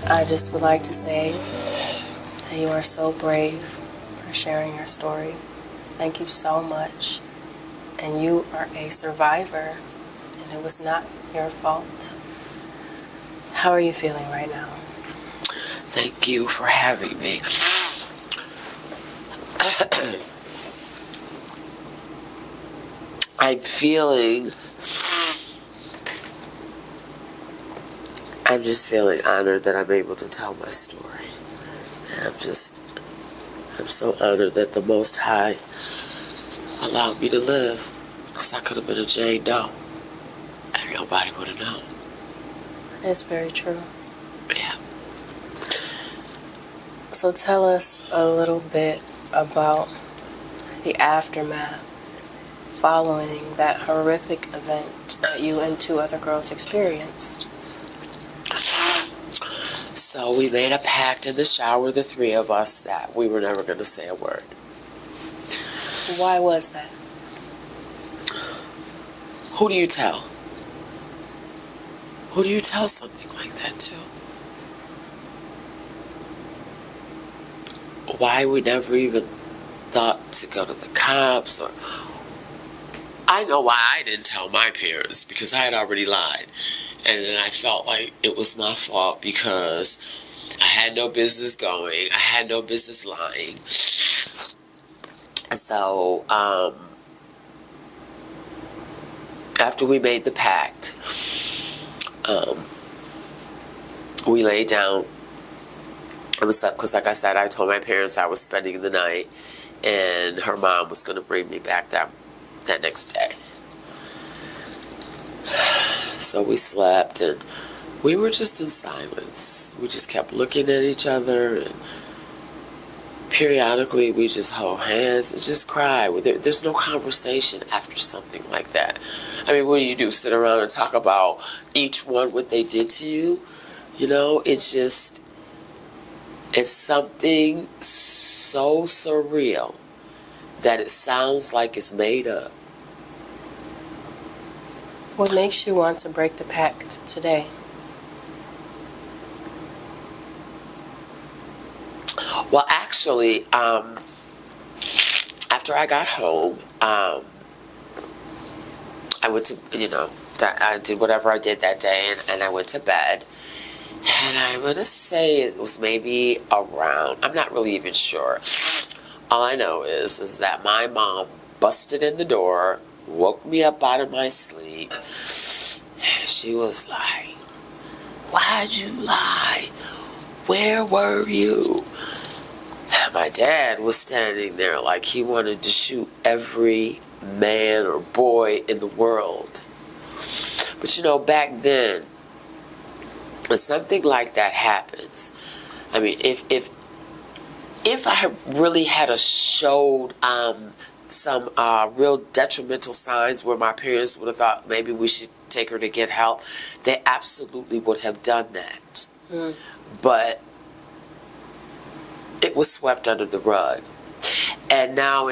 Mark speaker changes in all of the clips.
Speaker 1: I just would like to say that you are so brave for sharing your story. Thank you so much. And you are a survivor, and it was not your fault. How are you feeling right now?
Speaker 2: Thank you for having me. I'm just feeling honored that I'm able to tell my story. And I'm so honored that the Most High allowed me to live. Because I could have been a Jane Doe. And nobody would have known.
Speaker 1: That's very true.
Speaker 2: Yeah.
Speaker 1: So tell us a little bit about the aftermath following that horrific event that you and two other girls experienced.
Speaker 2: So we made a pact in the shower, the three of us, that we were never going to say a word.
Speaker 1: Why was that?
Speaker 2: Who do you tell? Who do you tell something like that to? Why we never even thought to go to the cops, or I know why I didn't tell my parents, because I had already lied. And then I felt like it was my fault because I had no business going. I had no business lying. So, after we made the pact, we laid down and we slept, because like I said, I told my parents I was spending the night and her mom was going to bring me back that next day. So we slept and we were just in silence. We just kept looking at each other, and periodically we just hold hands and just cry. There's no conversation after something like that. I mean, what do? Sit around and talk about each one, what they did to you? You know, it's something so surreal that it sounds like it's made up.
Speaker 1: What makes you want to break the pact today?
Speaker 2: Well, actually, after I got home, I went to, I did whatever I did that day, and I went to bed. And I'm going to say it was maybe around, I'm not really even sure. All I know is that my mom busted in the door, woke me up out of my sleep. She was like, "Why'd you lie? Where were you?" My dad was standing there like he wanted to shoot every man or boy in the world. But back then, when something like that happens, I mean, if I had really had showed some real detrimental signs where my parents would have thought maybe we should take her to get help, they absolutely would have done that. But it was swept under the rug. And now,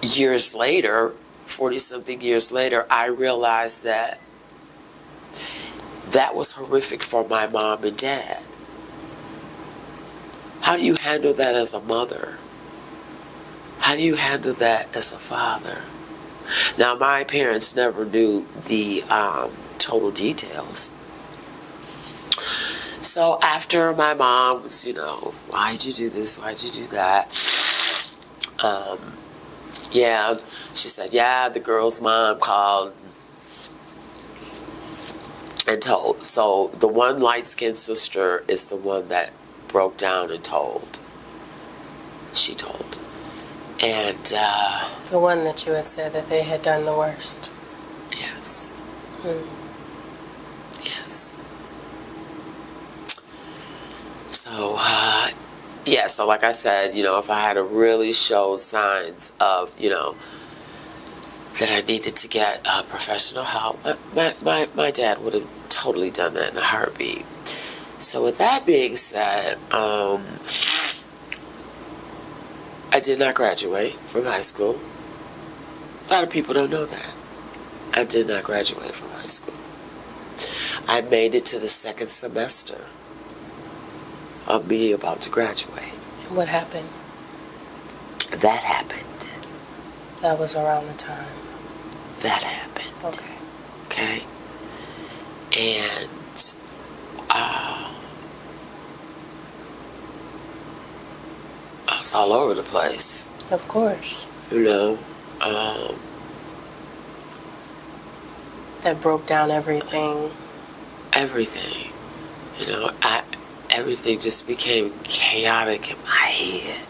Speaker 2: years later, 40-something years later, I realized that was horrific for my mom and dad. How do you handle that as a mother? How do you handle that as a father? Now, my parents never knew the total details. So after my mom was, why'd you do this? Why'd you do that? She said, the girl's mom called and told. So the one light-skinned sister is the one that broke down and told. She told. And
Speaker 1: the one that you had said that they had done the worst.
Speaker 2: Yes. Yes. So, so like I said, if I had really showed signs of, that I needed to get professional help, my dad would have totally done that in a heartbeat. So with that being said, I did not graduate from high school. A lot of people don't know that. I did not graduate from high school. I made it to the second semester. of me about to graduate.
Speaker 1: And what happened?
Speaker 2: That happened.
Speaker 1: That was around the time.
Speaker 2: That happened.
Speaker 1: Okay.
Speaker 2: Okay? And I was all over the place.
Speaker 1: Of course.
Speaker 2: You know?
Speaker 1: That broke down everything.
Speaker 2: Everything. You know, everything just became chaotic in my head.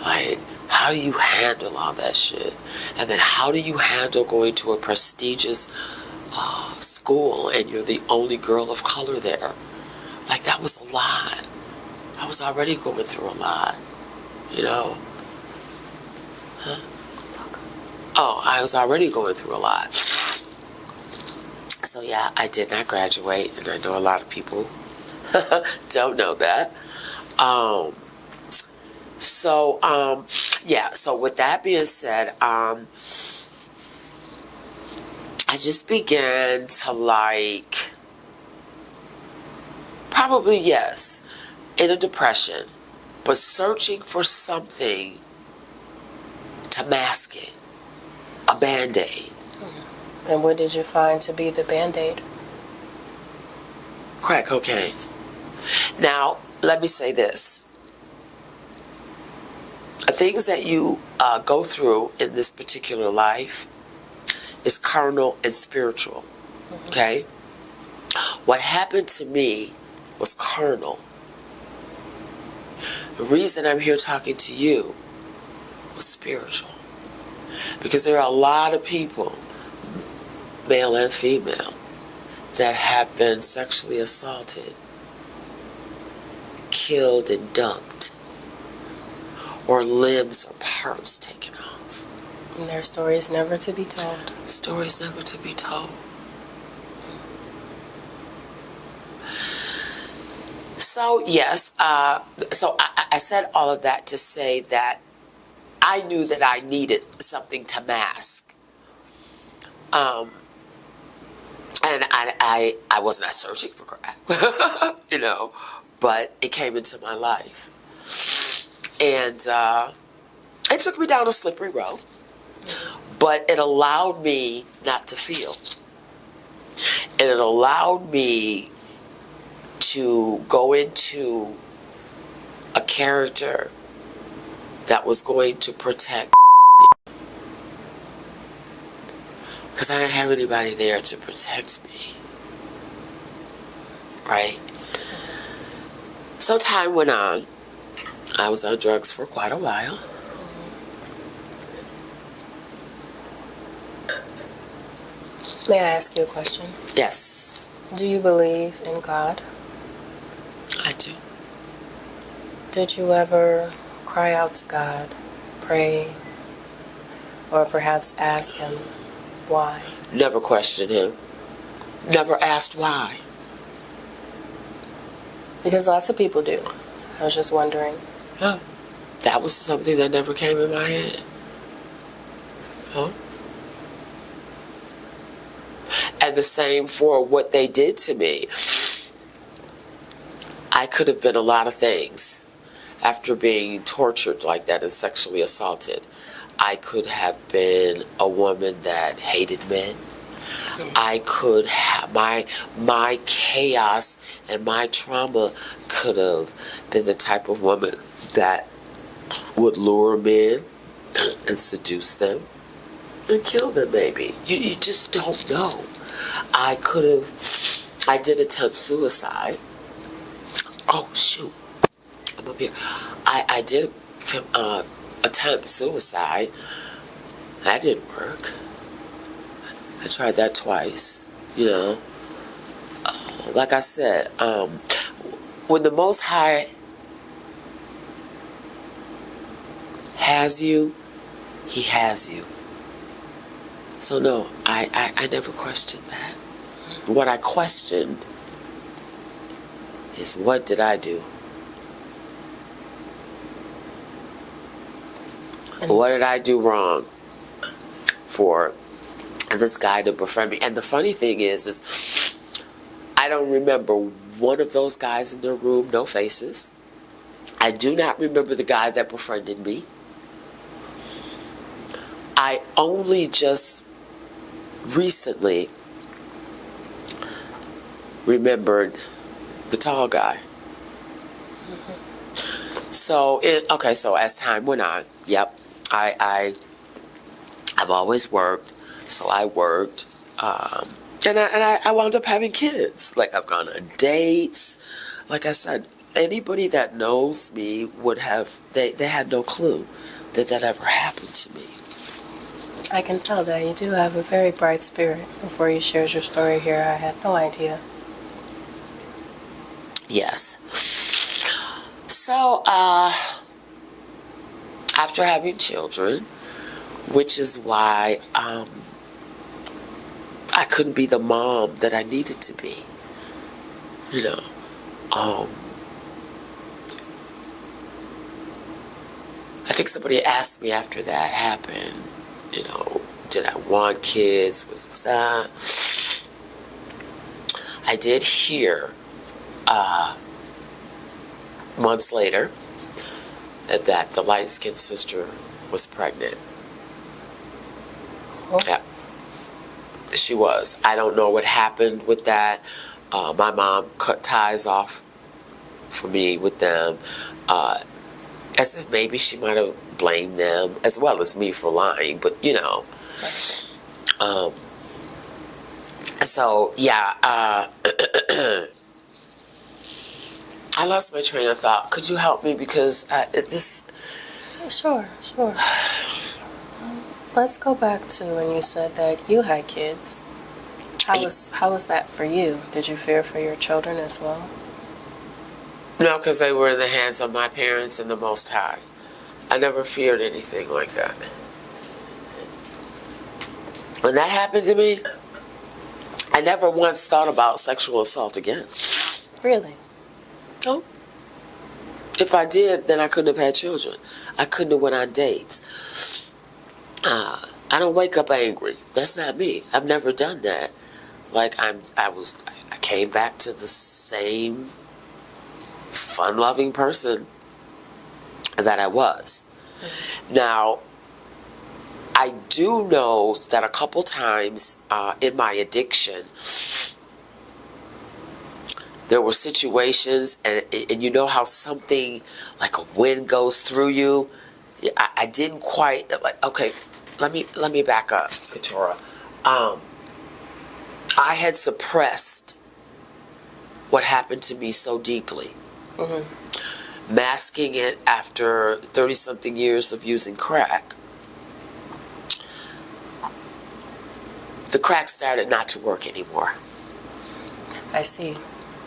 Speaker 2: Like, how do you handle all that shit? And then how do you handle going to a prestigious school and you're the only girl of color there? Like, that was a lot. I was already going through a lot, you know? Huh? Oh, I was already going through a lot. So yeah, I did not graduate, and I know a lot of people don't know that. Yeah, so with that being said, I just began to like, probably yes, in a depression, but searching for something to mask it, a Band-Aid.
Speaker 1: And what did you find to be the Band-Aid?
Speaker 2: Crack cocaine. Now, let me say this. Things that you go through in this particular life is carnal and spiritual. Okay? What happened to me was carnal. The reason I'm here talking to you was spiritual. Because there are a lot of people, male and female, that have been sexually assaulted, killed and dumped, or limbs or parts taken off.
Speaker 1: And their stories never to be told.
Speaker 2: Stories never to be told. So yes, so I said all of that to say that I knew that I needed something to mask. And I was not searching for crack, you know, but it came into my life. And it took me down a slippery road, but it allowed me not to feel. And it allowed me to go into a character that was going to protect, because I didn't have anybody there to protect me, right? So time went on. I was on drugs for quite a while.
Speaker 1: May I ask you a question?
Speaker 2: Yes,
Speaker 1: Do you believe in God?
Speaker 2: I do.
Speaker 1: Did you ever cry out to God, pray, or perhaps ask Him why?
Speaker 2: Never questioned him. Never asked why.
Speaker 1: Because lots of people do. So I was just wondering.
Speaker 2: Huh. That was something that never came in my head. Huh? And the same for what they did to me. I could have been a lot of things after being tortured like that and sexually assaulted. I could have been a woman that hated men. I could have, my chaos and my trauma could have been the type of woman that would lure men and seduce them and kill them maybe. You just don't know. I did attempt suicide. Oh shoot, I'm up here. I did attempt suicide. That didn't work. I tried that twice, you know. Like I said, when the Most High has you, He has you. So no, I never questioned that. What I questioned is, what did I do? What did I do wrong for this guy to befriend me? And the funny thing is I don't remember one of those guys in their room, no faces. I do not remember the guy that befriended me. I only just recently remembered the tall guy. So as time went on, yep, I've always worked, so I worked, and I wound up having kids. Like, I've gone on dates. Like I said, anybody that knows me would have, they had no clue that ever happened to me.
Speaker 1: I can tell that you do have a very bright spirit. Before you shared your story here, I had no idea.
Speaker 2: Yes. So, after having children, which is why I couldn't be the mom that I needed to be, you know. I think somebody asked me after that happened, you know, did I want kids? Was this that? I did hear months later that the light-skinned sister was pregnant.
Speaker 1: Oh.
Speaker 2: Yeah, she was. I don't know what happened with that. My mom cut ties off for me with them, as if maybe she might have blamed them as well as me for lying, but you know. So yeah, I lost my train of thought. Could you help me, because this?
Speaker 1: Sure. Let's go back to when you said that you had kids. How was that for you? Did you fear for your children as well?
Speaker 2: No, because they were in the hands of my parents and the Most High. I never feared anything like that. When that happened to me, I never once thought about sexual assault again.
Speaker 1: Really?
Speaker 2: No. If I did, then I couldn't have had children. I couldn't have went on dates. I don't wake up angry. That's not me. I've never done that. Like, I came back to the same fun-loving person that I was. Now, I do know that a couple times in my addiction, there were situations, and you know how something like a wind goes through you. I didn't quite, like, okay, let me back up, Katora. I had suppressed what happened to me so deeply. Mm-hmm. Masking it after 30-something years of using crack. The crack started not to work anymore.
Speaker 1: I see.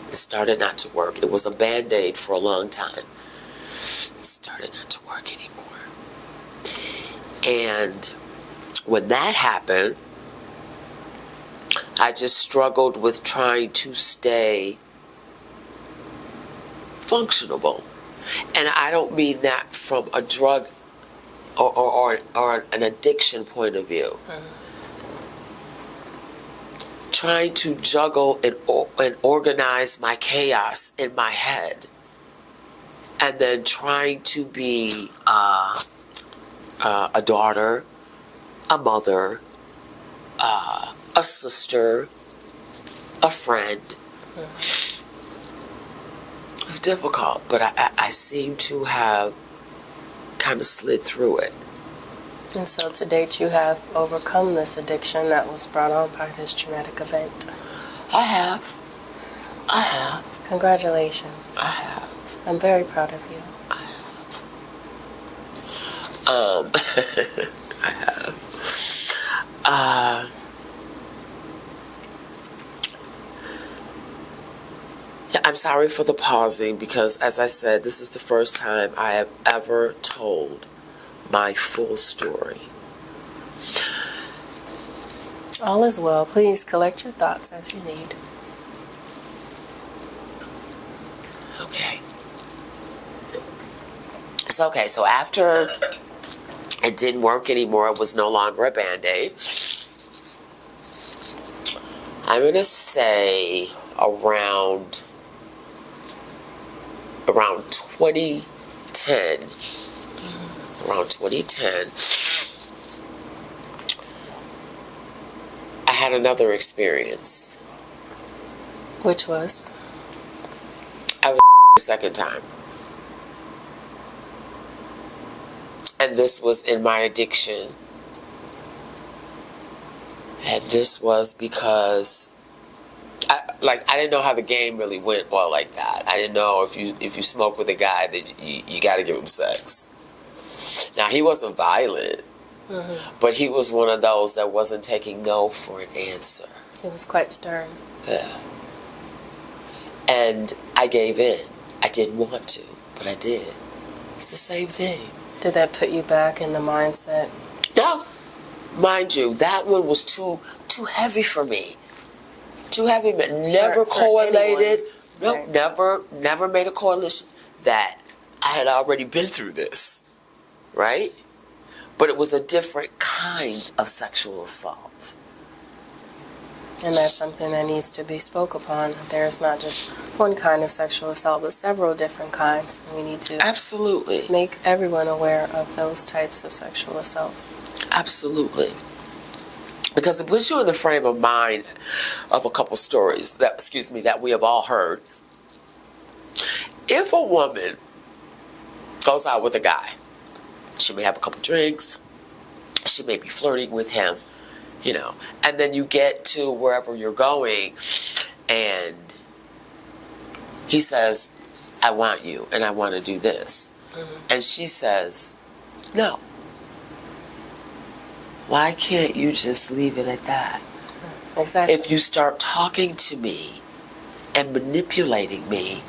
Speaker 2: It started not to work. It was a Band-Aid for a long time. It started not to work anymore. And when that happened, I just struggled with trying to stay functionable. And I don't mean that from a drug or an addiction point of view. Mm-hmm. Trying to juggle and organize my chaos in my head, and then trying to be a daughter, a mother, a sister, a friend. Mm-hmm. It was difficult, but I seem to have kind of slid through it.
Speaker 1: And so to date, you have overcome this addiction that was brought on by this traumatic event.
Speaker 2: I have.
Speaker 1: Congratulations.
Speaker 2: I have.
Speaker 1: I'm very proud of you.
Speaker 2: I have. I have. Yeah, I'm sorry for the pausing, because, as I said, this is the first time I have ever told my full story.
Speaker 1: All is well. Please collect your thoughts as you need.
Speaker 2: Okay. So after it didn't work anymore, it was no longer a Band-Aid. I'm going to say around around 2010, around 2010, I had another experience.
Speaker 1: Which was?
Speaker 2: I was the second time. And this was in my addiction. And this was because I didn't know how the game really went well like that. I didn't know if you smoke with a guy that you got to give him sex. Now, he wasn't violent, but he was one of those that wasn't taking no for an answer.
Speaker 1: It was quite stern.
Speaker 2: Yeah. And I gave in. I didn't want to, but I did. It's the same thing.
Speaker 1: Did that put you back in the mindset?
Speaker 2: No. Mind you, that one was too heavy for me. Too heavy. Never correlated. No, right. Never made a correlation that I had already been through this. Right? But it was a different kind of sexual assault.
Speaker 1: And that's something that needs to be spoke upon. There's not just one kind of sexual assault, but several different kinds. And we need to
Speaker 2: absolutely
Speaker 1: make everyone aware of those types of sexual assaults.
Speaker 2: Absolutely. Because it puts you in the frame of mind of a couple stories that we have all heard. If a woman goes out with a guy, she may have a couple drinks, she may be flirting with him, and then you get to wherever you're going and he says, I want you and I want to do this. And she says, no. Why can't you just leave it at that?
Speaker 1: Exactly.
Speaker 2: If you start talking to me and manipulating me,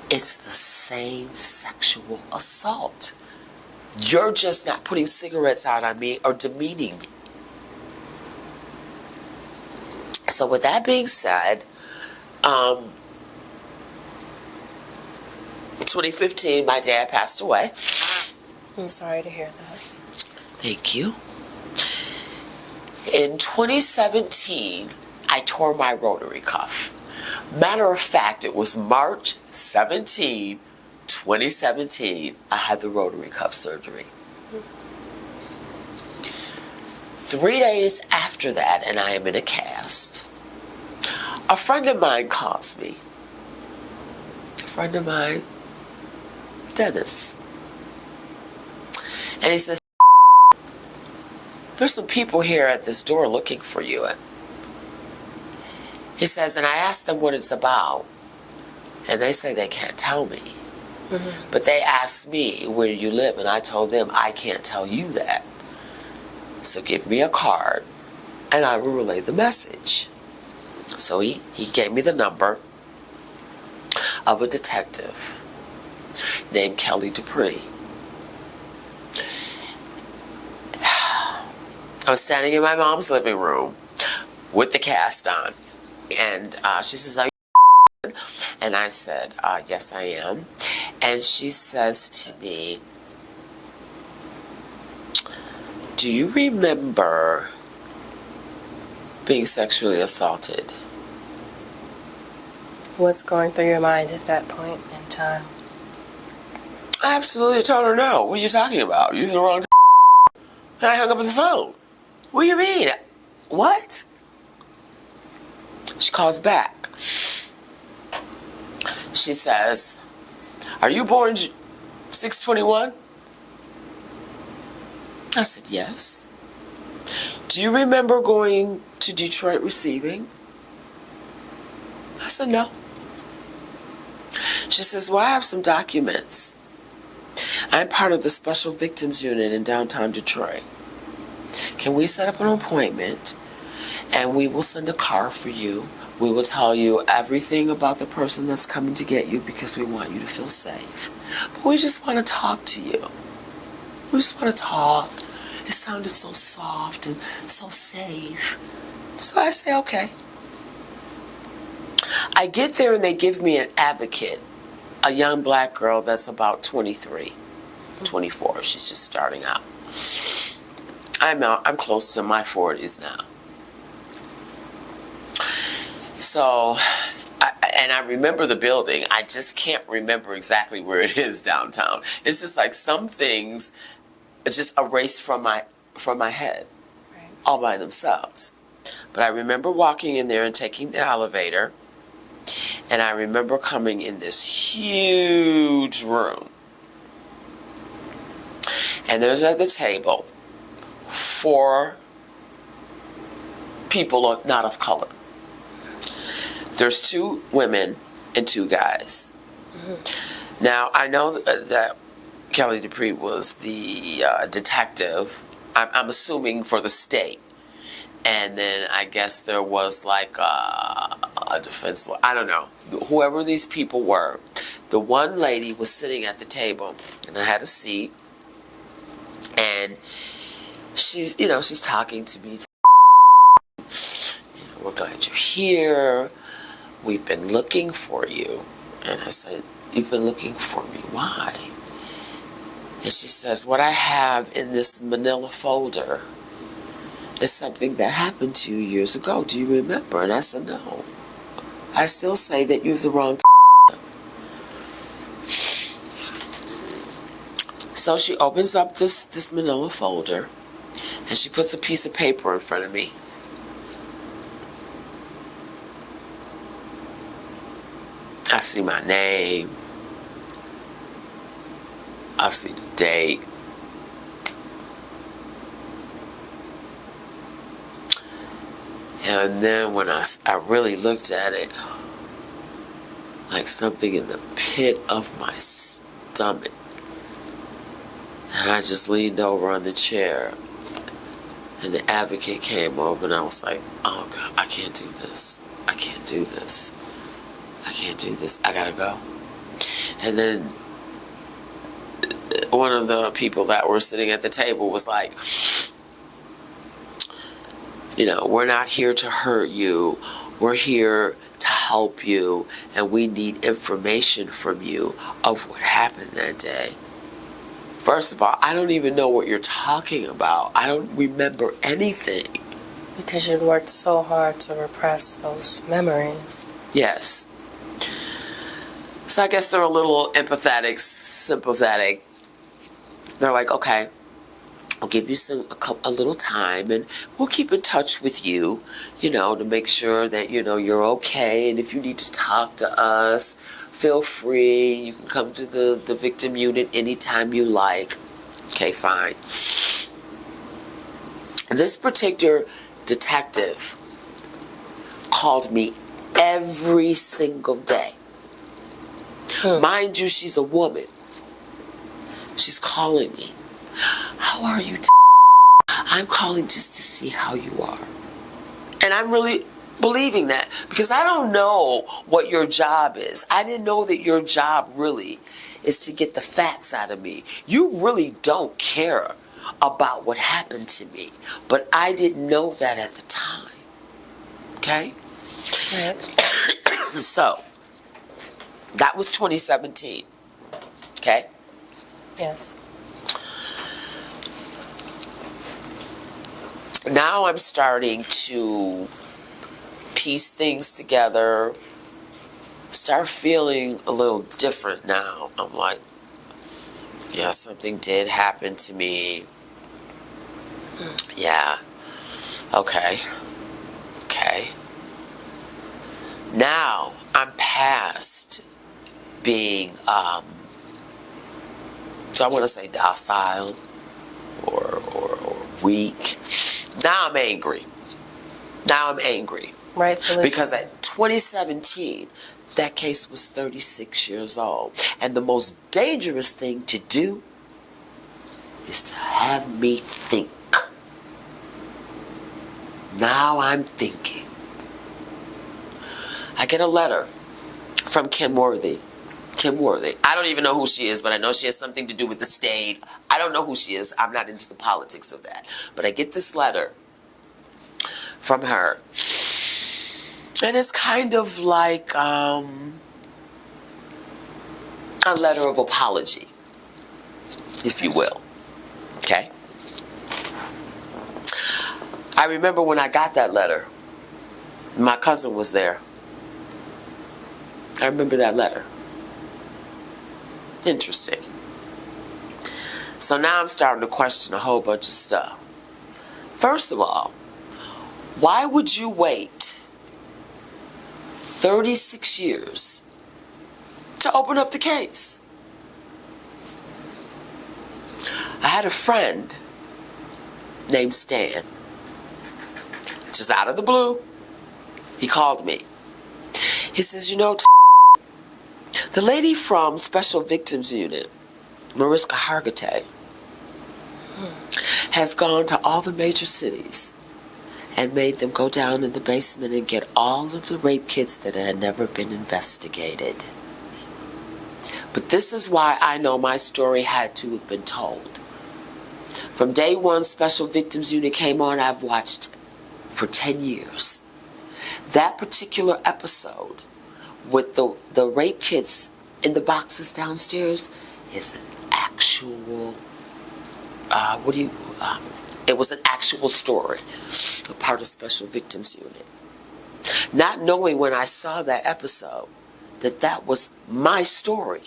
Speaker 2: it's the same sexual assault. You're just not putting cigarettes out on me or demeaning me. So with that being said, 2015, my dad passed away.
Speaker 1: I'm sorry to hear that.
Speaker 2: Thank you. In 2017, I tore my rotary cuff. Matter of fact, it was March 17, 2017, I had the rotary cuff surgery. 3 days after that, and I am in a cast, a friend of mine calls me. A friend of mine, Dennis. And he says, there's some people here at this door looking for you. He says, and I asked them what it's about, and they say they can't tell me. But they asked me, where do you live? And I told them, I can't tell you that. So give me a card, and I will relay the message. So he gave me the number of a detective named Kelly Dupree. I was standing in my mom's living room with the cast on. And she says, are you? And I said, yes, I am. And she says to me, do you remember being sexually assaulted?
Speaker 1: What's going through your mind at that point in time?
Speaker 2: I absolutely told her no. What are you talking about? You used the wrong and I hung up the phone. What do you mean? What? She calls back. She says, are you born 6/21? I said, yes. Do you remember going to Detroit receiving? I said, no. She says, well, I have some documents. I'm part of the Special Victims Unit in downtown Detroit. Can we set up an appointment and we will send a car for you? We will tell you everything about the person that's coming to get you because we want you to feel safe. But we just want to talk to you. We just want to talk. It sounded so soft and so safe. So I say, okay. I get there and they give me an advocate, a young black girl that's about 23, 24. She's just starting out. I'm close to my 40s now. So, I remember the building. I just can't remember exactly where it is downtown. It's just like some things just erased from my head,
Speaker 1: Right.
Speaker 2: all by themselves. But I remember walking in there and taking the elevator, and I remember coming in this huge room. And there's at the table 4 people not of color. There's 2 women and 2 guys. Mm-hmm. Now, I know that Kelly Dupree was the detective, I'm assuming, for the state. And then I guess there was like a defense lawyer. I don't know. Whoever these people were, the one lady was sitting at the table, and I had a seat. And she's talking to me. We're glad you're here. We've been looking for you. And I said, you've been looking for me? Why? And she says, what I have in this manila folder is something that happened to you years ago. Do you remember? And I said, no. I still say that you're the wrong So she opens up this manila folder, and she puts a piece of paper in front of me. I see my name. I see the date. And then when I really looked at it, like something in the pit of my stomach, and I just leaned over on the chair, and the advocate came over, and I was like, oh God, I can't do this. I can't do this. I can't do this. I gotta go. And then one of the people that were sitting at the table was like, we're not here to hurt you. We're here to help you, and we need information from you of what happened that day. First of all, I don't even know what you're talking about. I don't remember anything.
Speaker 1: Because you'd worked so hard to repress those memories.
Speaker 2: Yes. So I guess they're a little empathetic, sympathetic. They're like, okay, I'll give you a little time, and we'll keep in touch with you, to make sure that, you're okay. And if you need to talk to us, feel free. You can come to the victim unit anytime you like. Okay, fine. This particular detective called me every single day. Mind you, she's a woman. She's calling me. How are you? I'm calling just to see how you are. And I'm really believing that, because I don't know what your job is. I didn't know that your job really is to get the facts out of me. You really don't care about what happened to me. But I didn't know that at the time. Okay?
Speaker 1: Right.
Speaker 2: So, that was 2017. Okay?
Speaker 1: Yes.
Speaker 2: Now I'm starting to piece things together, start feeling a little different now. I'm like, yeah, something did happen to me. Yeah. Okay. Now I'm past being, so I want to say docile or weak. Now I'm angry.
Speaker 1: Rightfully
Speaker 2: Because
Speaker 1: so.
Speaker 2: at 2017, that case was 36 years old. And the most dangerous thing to do is to have me think. Now I'm thinking. I get a letter from Kim Worthy. I don't even know who she is, but I know she has something to do with the state. I don't know who she is. I'm not into the politics of that. But I get this letter from her. And it's kind of like a letter of apology, if you will. Okay? I remember when I got that letter, my cousin was there. I remember that letter. Interesting. So now I'm starting to question a whole bunch of stuff. First of all, why would you wait 36 years to open up the case? I had a friend named Stan. Just out of the blue, he called me. He says, you know, the lady from Special Victims Unit, Mariska Hargitay, has gone to all the major cities and made them go down in the basement and get all of the rape kits that had never been investigated. But this is why I know my story had to have been told. From day one Special Victims Unit came on, I've watched for 10 years. That particular episode with the rape kits in the boxes downstairs is an actual, it was an actual story, a part of Special Victims Unit. Not knowing when I saw that episode that that was my story.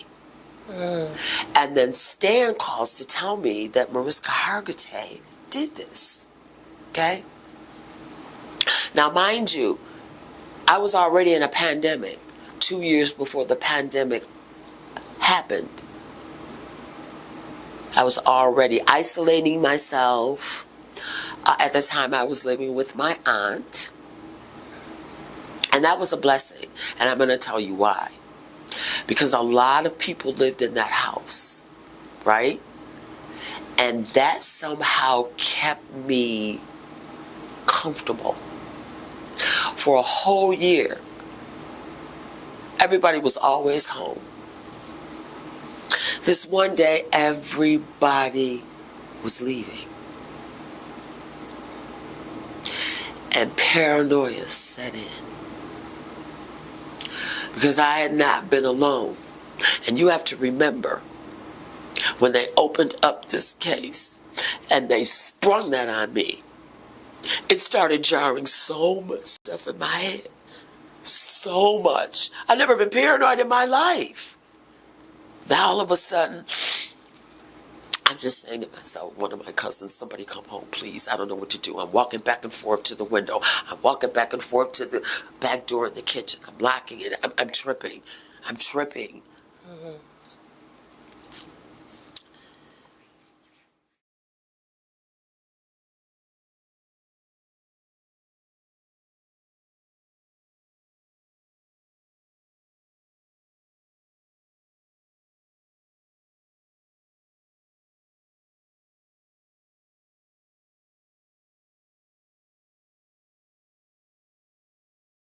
Speaker 2: And then Stan calls to tell me that Mariska Hargitay did this. Okay? Now, mind you, I was already in a pandemic 2 years before the pandemic happened. I was already isolating myself. At the time, I was living with my aunt. And that was a blessing. And I'm going to tell you why. Because a lot of people lived in that house, right? And that somehow kept me comfortable. For a whole year, everybody was always home. This one day, everybody was leaving. And paranoia set in. Because I had not been alone. And you have to remember, when they opened up this case and they sprung that on me, it started jarring so much stuff in my head. So much. I've never been paranoid in my life. Now all of a sudden, I'm just saying to myself, one of my cousins, somebody come home, please. I don't know what to do. I'm walking back and forth to the window. I'm walking back and forth to the back door in the kitchen. I'm locking it. I'm tripping. I'm tripping.